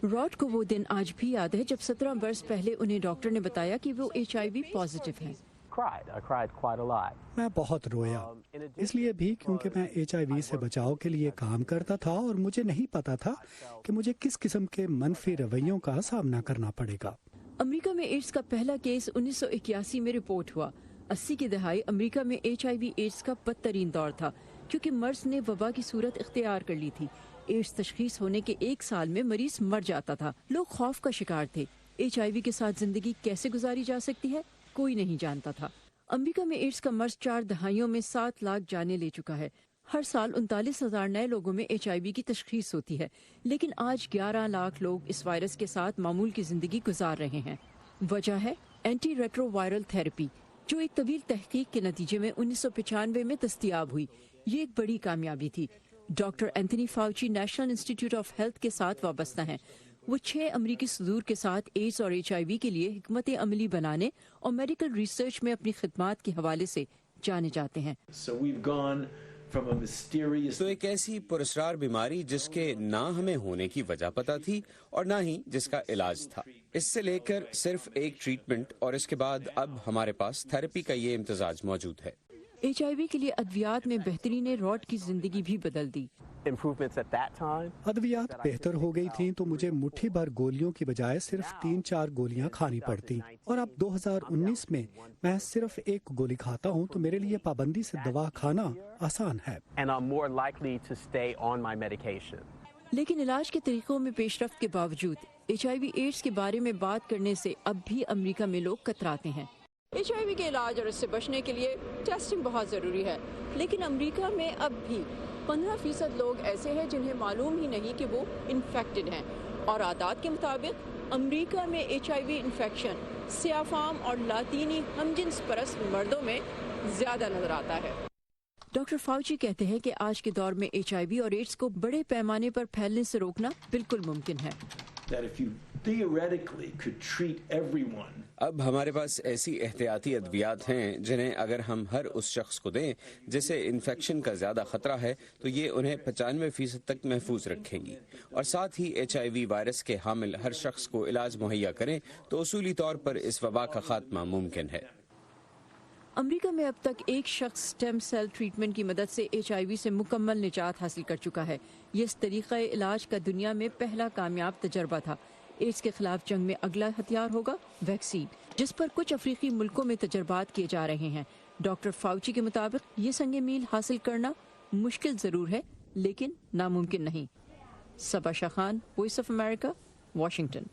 Rod को वो दिन आज भी याद है जब 17 बरस पहले उन्हें डॉक्टर ने बताया कि वो HIV पॉजिटिव हैं। मैं बहुत रोया, इसलिए भी क्योंकि मैं HIV से बचाव के लिए काम करता था और मुझे नहीं पता था कि मुझे किस किस्म के मनफी रवैयों का सामना करना पड़ेगा। अमेरिका में एड्स का पहला केस 1981 में रिपोर्ट हुआ। 80 की दहाई अमेरिका में HIV एड्स का बदतरीन दौर था क्योंकि मर्ज ने वबा की सूरत इख्तियार कर ली थी। एड्स तशखीस होने के 1 साल में मरीज मर जाता था। लोग खौफ का शिकार थे। HIV के साथ जिंदगी कैसे गुजारी जा सकती है, कोई नहीं जानता था। अमेरिका में एड्स का मर्ज 4 दहाइयों में 7 लाख जानें ले चुका है। हर साल 39,000 नए लोगों में HIV की तशखीस होती है, लेकिन आज 11 लाख लोग इस वायरस के साथ मामूल की जिंदगी गुजार रहे हैं। वजह है एंटी रेट्रोवायरल थेरेपी, जो एक तवील तहकीक के नतीजे में 1995 में दस्तयाब हुई। ये एक बड़ी कामयाबी थी। Doctor Anthony Fauci national institute of health के साथ वाबस्ता हैं। वो 6 अमरीकी सदूर के साथ एड्स और HIV के लिए हिकमत अमली बनाने और मेडिकल रिसर्च में अपनी खिदमात के हवाले से जाने जाते हैं। तो एक ऐसी पुरस्कार बीमारी जिसके ना हमें होने की वजह पता थी और ना ही जिसका इलाज था, इससे लेकर सिर्फ एक ट्रीटमेंट और इसके बाद अब हमारे पास थेरेपी का ये इम्तजाज मौजूद है। HIV के लिए अद्वियात में बेहतरी ने रॉड की जिंदगी भी बदल दी। अद्वियात बेहतर हो गई थी तो मुझे मुट्ठी भर गोलियों की बजाय सिर्फ 3-4 गोलियां खानी पड़ती, और अब 2019 में मैं सिर्फ 1 गोली खाता हूं तो मेरे लिए पाबंदी से दवा खाना आसान है। लेकिन इलाज के तरीकों में पेशरफ्त के बावजूद HIV एड्स के बारे में बात करने से अब भी अमेरिका में लोग कतराते हैं। HIV के इलाज और इससे बचने के लिए टेस्टिंग बहुत ज़रूरी है, लेकिन अमेरिका में अब भी 15% लोग ऐसे हैं जिन्हें मालूम ही नहीं कि वो इन्फेक्टेड हैं, और आदात के मुताबिक अमेरिका में HIV इन्फेक्शन सियाफाम और लातीनी हमजिन्स परस्त मर्दों में ज़्यादा नजर आता है। डॉक्टर फाउची कहते हैं कि आज के दौर में HIV और एड्स को बड़े पैमाने पर फैलने से रोकना बिल्कुल मुमकिन है। अब हमारे पास ऐसी एहतियाती अद्वियात हैं जिन्हें अगर हम हर उस शख्स को दें जिसे इन्फेक्शन का ज़्यादा ख़तरा है तो ये उन्हें 95% तक महफूज रखेंगी, और साथ ही HIV वायरस के हामिल हर शख्स को इलाज मुहैया करें तो उसूली तौर पर इस वबा का खात्मा मुमकिन है। अमेरिका में अब तक एक शख्स स्टेम सेल ट्रीटमेंट की मदद से HIV से मुकम्मल निजात हासिल कर चुका है। ये इस तरीक़ा इलाज का दुनिया में पहला कामयाब तजर्बा था। एड्स के खिलाफ जंग में अगला हथियार होगा वैक्सीन, जिस पर कुछ अफ्रीकी मुल्कों में तजर्बात किए जा रहे हैं। डॉक्टर फाउची के मुताबिक ये संगे मील हासिल करना मुश्किल ज़रूर है, लेकिन नामुमकिन नहीं। Saba Shah Khan, Voice of America, Washington.